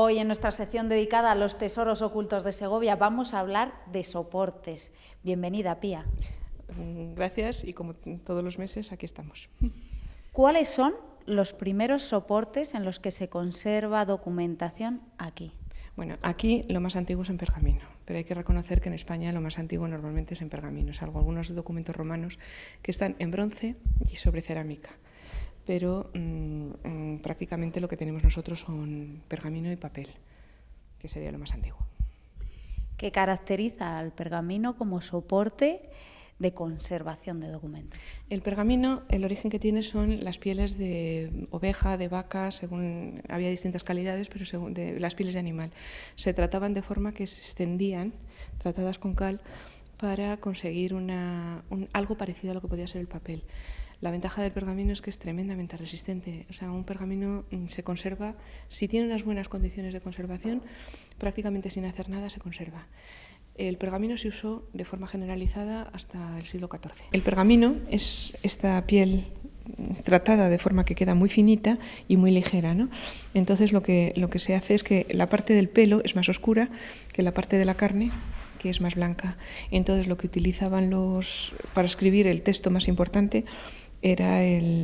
Hoy en nuestra sección dedicada a los tesoros ocultos de Segovia vamos a hablar de soportes. Bienvenida, Pía. Gracias y como todos los meses aquí estamos. ¿Cuáles son los primeros soportes en los que se conserva documentación aquí? Bueno, aquí lo más antiguo es en pergamino, pero hay que reconocer que en España lo más antiguo normalmente es en pergamino, salvo algunos documentos romanos que están en bronce y sobre cerámica. Pero prácticamente lo que tenemos nosotros son pergamino y papel, que sería lo más antiguo. ¿Qué caracteriza al pergamino como soporte de conservación de documentos? El pergamino, el origen que tiene son las pieles de oveja, de vaca, según había distintas calidades, pero según las pieles de animal. Se trataban de forma que se extendían, tratadas con cal, para conseguir algo parecido a lo que podía ser el papel. La ventaja del pergamino es que es tremendamente resistente. O sea, un pergamino se conserva, si tiene unas buenas condiciones de conservación, prácticamente sin hacer nada se conserva. El pergamino se usó de forma generalizada hasta el siglo XIV. El pergamino es esta piel tratada de forma que queda muy finita y muy ligera, ¿no? Entonces lo que se hace es que la parte del pelo es más oscura que la parte de la carne, que es más blanca. Entonces lo que utilizaban para escribir el texto más importante era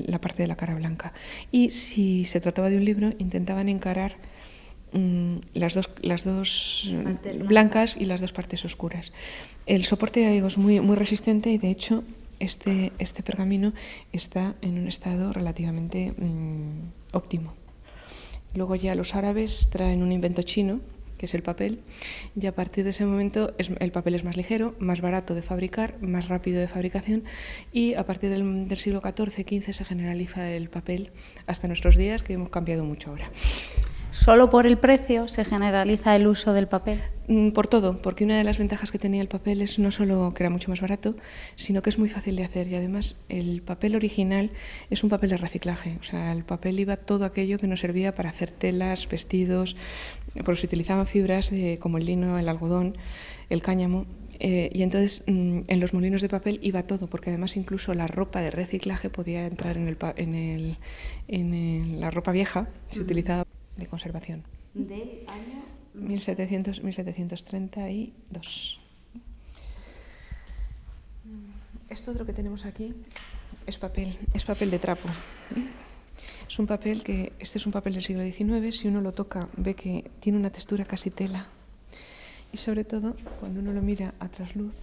la parte de la cara blanca. Y si se trataba de un libro, intentaban encarar las dos blancas y las dos partes oscuras. El soporte, ya digo, es muy resistente y de hecho este pergamino está en un estado relativamente óptimo. Luego ya los árabes traen un invento chino, que es el papel, y a partir de ese momento el papel es más ligero, más barato de fabricar, más rápido de fabricación, y a partir del siglo XIV-XV se generaliza el papel hasta nuestros días, que hemos cambiado mucho ahora. ¿Solo por el precio se generaliza el uso del papel? Por todo, porque una de las ventajas que tenía el papel es no solo que era mucho más barato, sino que es muy fácil de hacer y además el papel original es un papel de reciclaje. O sea, el papel iba todo aquello que nos servía para hacer telas, vestidos, porque se utilizaban fibras como el lino, el algodón, el cáñamo. Y entonces en los molinos de papel iba todo, porque además incluso la ropa de reciclaje podía entrar en la ropa vieja, se utilizaba de conservación. Del año 1732. Esto otro que tenemos aquí es papel de trapo. Es un papel este es un papel del siglo XIX, si uno lo toca ve que tiene una textura casi tela. Y sobre todo, cuando uno lo mira a trasluz,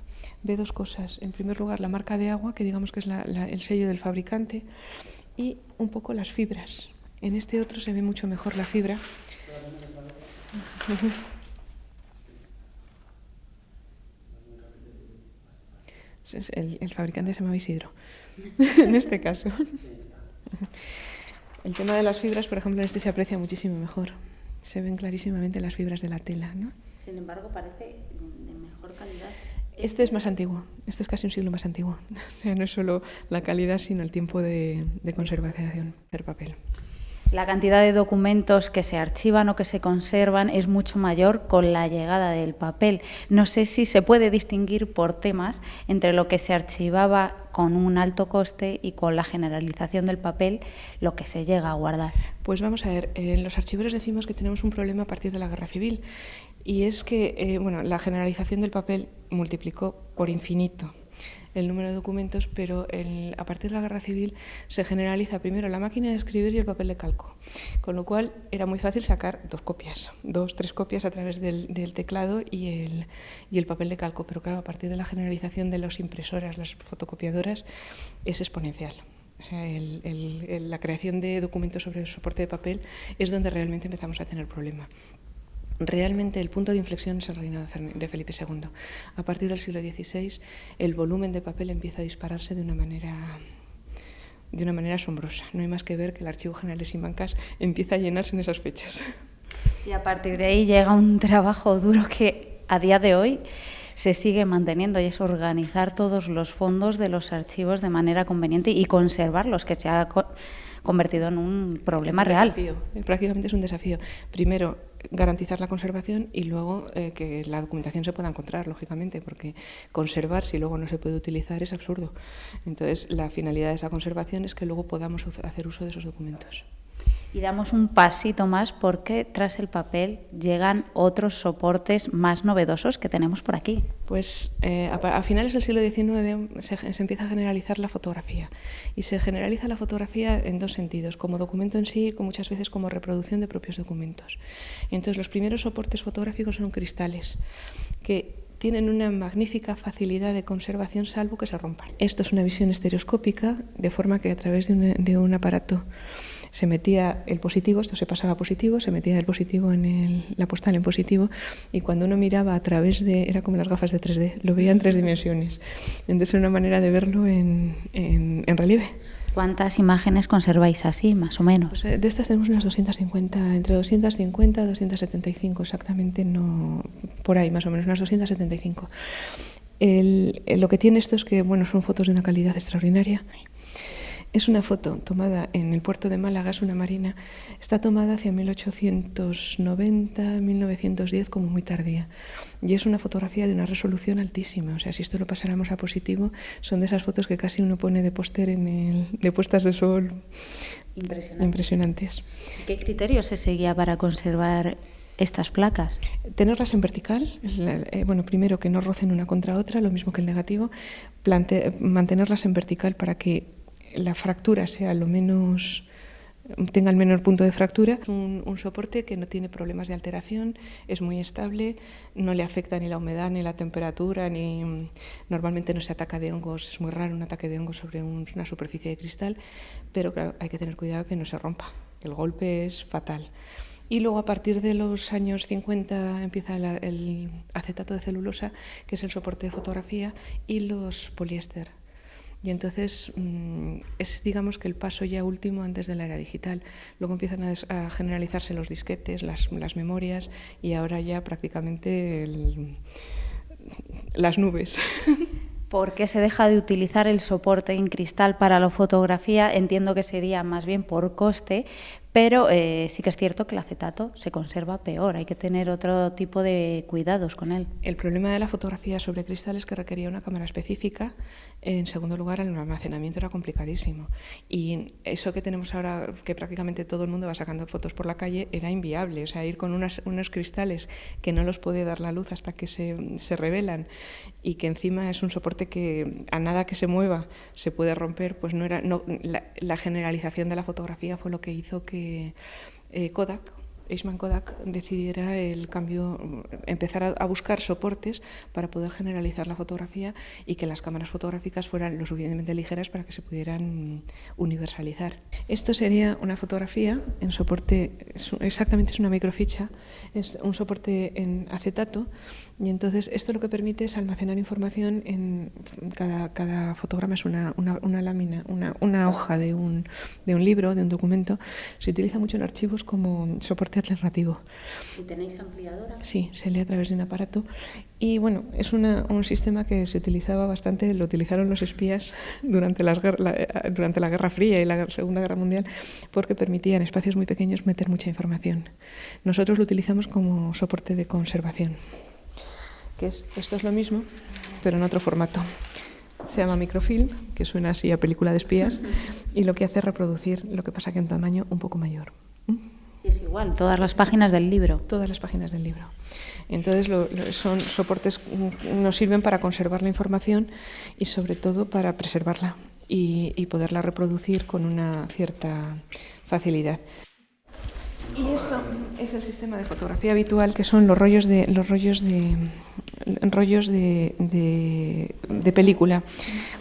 ve dos cosas. En primer lugar, la marca de agua, que digamos que es el sello del fabricante, y un poco las fibras. En este otro se ve mucho mejor la fibra. El fabricante se llama Isidro, en este caso. El tema de las fibras, por ejemplo, en este se aprecia muchísimo mejor. Se ven clarísimamente las fibras de la tela, ¿no? Sin embargo, parece de mejor calidad. Este es más antiguo, este es casi un siglo más antiguo. O sea, no es solo la calidad, sino el tiempo de conservación del papel. La cantidad de documentos que se archivan o que se conservan es mucho mayor con la llegada del papel. No sé si se puede distinguir por temas entre lo que se archivaba con un alto coste y con la generalización del papel, lo que se llega a guardar. Pues vamos a ver, los archiveros decimos que tenemos un problema a partir de la Guerra Civil y es que la generalización del papel multiplicó por infinito el número de documentos, pero a partir de la Guerra Civil se generaliza primero la máquina de escribir y el papel de calco, con lo cual era muy fácil sacar tres copias a través del teclado y el papel de calco, pero claro, a partir de la generalización de las impresoras, las fotocopiadoras, es exponencial. O sea, la creación de documentos sobre el soporte de papel es donde realmente empezamos a tener problema. Realmente el punto de inflexión es el reinado de Felipe II. A partir del siglo XVI el volumen de papel empieza a dispararse de una manera asombrosa. No hay más que ver que el Archivo General de Simancas empieza a llenarse en esas fechas. Y a partir de ahí llega un trabajo duro que a día de hoy se sigue manteniendo y es organizar todos los fondos de los archivos de manera conveniente y conservarlos, que se ha convertido en un problema real. Prácticamente es un desafío. Primero, garantizar la conservación y luego que la documentación se pueda encontrar, lógicamente, porque conservar si luego no se puede utilizar es absurdo. Entonces, la finalidad de esa conservación es que luego podamos hacer uso de esos documentos. Y damos un pasito más porque tras el papel llegan otros soportes más novedosos que tenemos por aquí. Pues a finales del siglo XIX se empieza a generalizar la fotografía. Y se generaliza la fotografía en dos sentidos, como documento en sí y muchas veces como reproducción de propios documentos. Entonces los primeros soportes fotográficos son cristales, que tienen una magnífica facilidad de conservación salvo que se rompan. Esto es una visión estereoscópica, de forma que a través de un aparato se metía el positivo, esto se pasaba a positivo, se metía el positivo en la postal en positivo, y cuando uno miraba a través era como las gafas de 3D, lo veía en 3 dimensiones. Entonces era una manera de verlo en relieve. ¿Cuántas imágenes conserváis así, más o menos? Pues de estas tenemos unas 250, entre 250 y 275 exactamente, no, por ahí más o menos, unas 275. Lo que tiene esto es que son fotos de una calidad extraordinaria. Es una foto tomada en el puerto de Málaga, es una marina, está tomada hacia 1890, 1910, como muy tardía. Y es una fotografía de una resolución altísima, o sea, si esto lo pasáramos a positivo, son de esas fotos que casi uno pone de póster de puestas de sol. Impresionantes. ¿Qué criterios se seguía para conservar estas placas? Tenerlas en vertical, primero que no rocen una contra otra, lo mismo que el negativo, mantenerlas en vertical para que la fractura sea tenga el menor punto de fractura. Es un soporte que no tiene problemas de alteración, es muy estable, no le afecta ni la humedad ni la temperatura, normalmente no se ataca de hongos, es muy raro un ataque de hongos sobre una superficie de cristal, pero claro, hay que tener cuidado que no se rompa, el golpe es fatal. Y luego a partir de los años 50 empieza el acetato de celulosa, que es el soporte de fotografía, y los poliéster. Y entonces es, digamos, que el paso ya último antes de la era digital. Luego empiezan a generalizarse los disquetes, las memorias, y ahora ya prácticamente las nubes. ¿Por qué se deja de utilizar el soporte en cristal para la fotografía? Entiendo que sería más bien por coste, pero sí que es cierto que el acetato se conserva peor, hay que tener otro tipo de cuidados con él. El problema de la fotografía sobre cristal es que requería una cámara específica. En segundo lugar, el almacenamiento era complicadísimo. Y eso que tenemos ahora, que prácticamente todo el mundo va sacando fotos por la calle, era inviable. O sea, ir con unos cristales que no los puede dar la luz hasta que se revelan, y que encima es un soporte que a nada que se mueva se puede romper, pues la generalización de la fotografía fue lo que hizo que Eastman Kodak decidiera el cambio, empezar a buscar soportes para poder generalizar la fotografía y que las cámaras fotográficas fueran lo suficientemente ligeras para que se pudieran universalizar. Esto sería una fotografía en soporte, exactamente es una microficha, es un soporte en acetato, y entonces esto lo que permite es almacenar información en cada fotograma, es una lámina, una hoja de un libro, de un documento. Se utiliza mucho en archivos como soporte alternativo. ¿Y tenéis ampliadora? Sí, se lee a través de un aparato. Y bueno, es un sistema que se utilizaba bastante, lo utilizaron los espías durante la Guerra Fría y la Segunda Guerra Mundial, porque permitía en espacios muy pequeños meter mucha información. Nosotros lo utilizamos como soporte de conservación. Esto es lo mismo, pero en otro formato. Se llama microfilm, que suena así a película de espías, y lo que hace es reproducir, lo que pasa que en tamaño un poco mayor. Es igual, todas las páginas del libro. Todas las páginas del libro. Entonces son soportes que nos sirven para conservar la información y sobre todo para preservarla y poderla reproducir con una cierta facilidad. Y esto es el sistema de fotografía habitual, que son los rollos de película.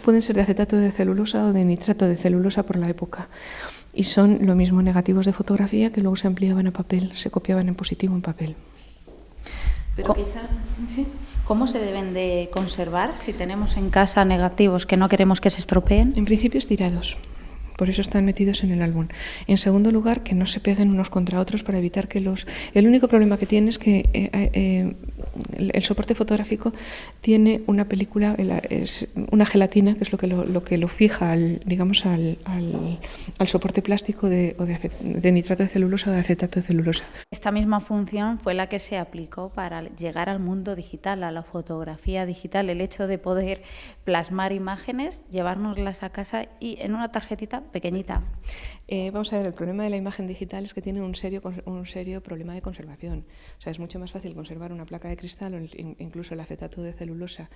Pueden ser de acetato de celulosa o de nitrato de celulosa por la época. Y son lo mismo, negativos de fotografía que luego se ampliaban a papel, se copiaban en positivo en papel. Pero quizá, ¿sí? ¿Cómo se deben de conservar si tenemos en casa negativos que no queremos que se estropeen? En principio estirados. Por eso están metidos en el álbum. En segundo lugar, que no se peguen unos contra otros para evitar que El único problema que tiene es que el soporte fotográfico tiene una película, es una gelatina, que es lo que lo fija al soporte plástico de nitrato de celulosa o de acetato de celulosa. Esta misma función fue la que se aplicó para llegar al mundo digital, a la fotografía digital, el hecho de poder plasmar imágenes, llevárnoslas a casa y en una tarjetita pequeñita. Vamos a ver, el problema de la imagen digital es que tiene un serio problema de conservación. O sea, es mucho más fácil conservar una placa de cristal o incluso el acetato de celulosa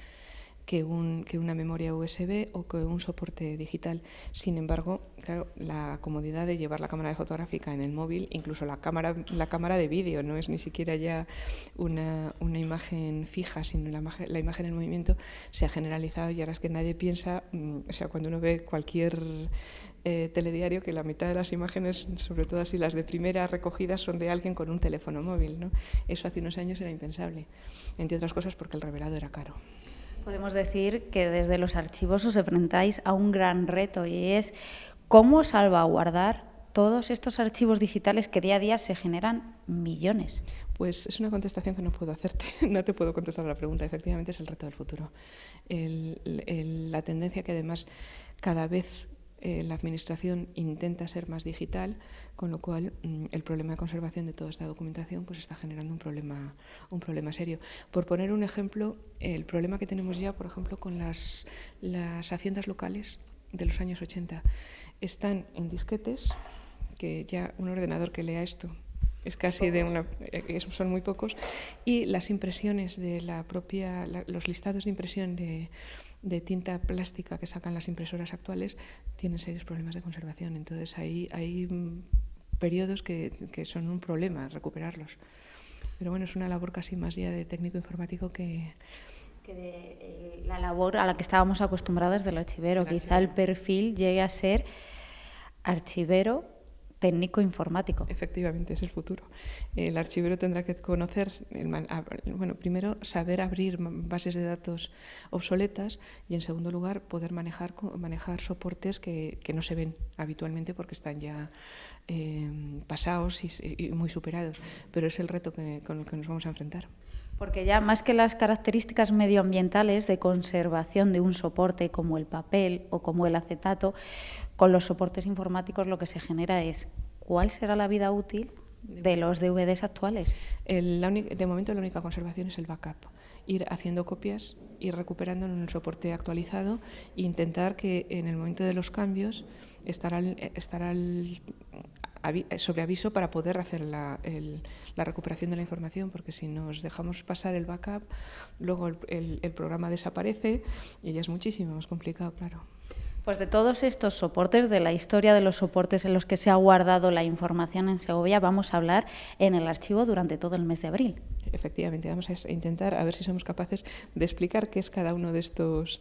que una memoria USB o que un soporte digital. Sin embargo, claro, la comodidad de llevar la cámara fotográfica en el móvil, incluso la cámara de vídeo, no es ni siquiera ya una imagen fija, sino la imagen en movimiento, se ha generalizado y ahora es que nadie piensa, o sea, cuando uno ve cualquier telediario, que la mitad de las imágenes, sobre todo así las de primera recogidas, son de alguien con un teléfono móvil, ¿no? Eso hace unos años era impensable, entre otras cosas porque el revelado era caro. Podemos decir que desde los archivos os enfrentáis a un gran reto y es cómo salvaguardar todos estos archivos digitales que día a día se generan millones. Pues es una contestación que no puedo hacerte, no te puedo contestar a la pregunta. Efectivamente es el reto del futuro. La tendencia que además cada vez la Administración intenta ser más digital, con lo cual el problema de conservación de toda esta documentación pues está generando un problema serio. Por poner un ejemplo, el problema que tenemos ya, por ejemplo, con las haciendas locales de los años 80, están en disquetes, que ya un ordenador que lea esto es casi son muy pocos, y las impresiones de los listados de impresión de tinta plástica que sacan las impresoras actuales tienen serios problemas de conservación. Entonces hay periodos que son un problema recuperarlos. Pero bueno, es una labor casi más ya de técnico informático que de la labor a la que estábamos acostumbradas del archivero. Quizá el perfil llegue a ser archivero técnico informático. Efectivamente, es el futuro. El archivero tendrá que conocer, primero saber abrir bases de datos obsoletas y en segundo lugar poder manejar soportes que no se ven habitualmente porque están ya pasados y muy superados. Pero es el reto con el que nos vamos a enfrentar. Porque ya más que las características medioambientales de conservación de un soporte como el papel o como el acetato, con los soportes informáticos lo que se genera es ¿cuál será la vida útil de los DVDs actuales? De momento la única conservación es el backup. Ir haciendo copias, ir recuperando en un soporte actualizado e intentar que en el momento de los cambios estará sobre aviso para poder hacer la recuperación de la información, porque si nos dejamos pasar el backup, luego el programa desaparece y ya es muchísimo más complicado, claro. Pues de todos estos soportes, de la historia de los soportes en los que se ha guardado la información en Segovia, vamos a hablar en el archivo durante todo el mes de abril. Efectivamente, vamos a intentar a ver si somos capaces de explicar qué es cada uno de estos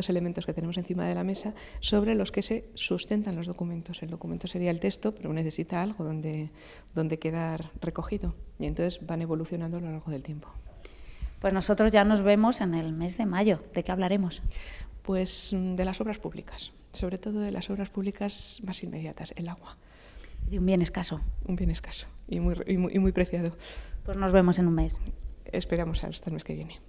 elementos que tenemos encima de la mesa sobre los que se sustentan los documentos. El documento sería el texto, pero necesita algo donde quedar recogido y entonces van evolucionando a lo largo del tiempo. Pues nosotros ya nos vemos en el mes de mayo. ¿De qué hablaremos? Pues de las obras públicas, sobre todo de las obras públicas más inmediatas, el agua. De un bien escaso. Un bien escaso y muy preciado. Pues nos vemos en un mes. Esperamos hasta el mes que viene.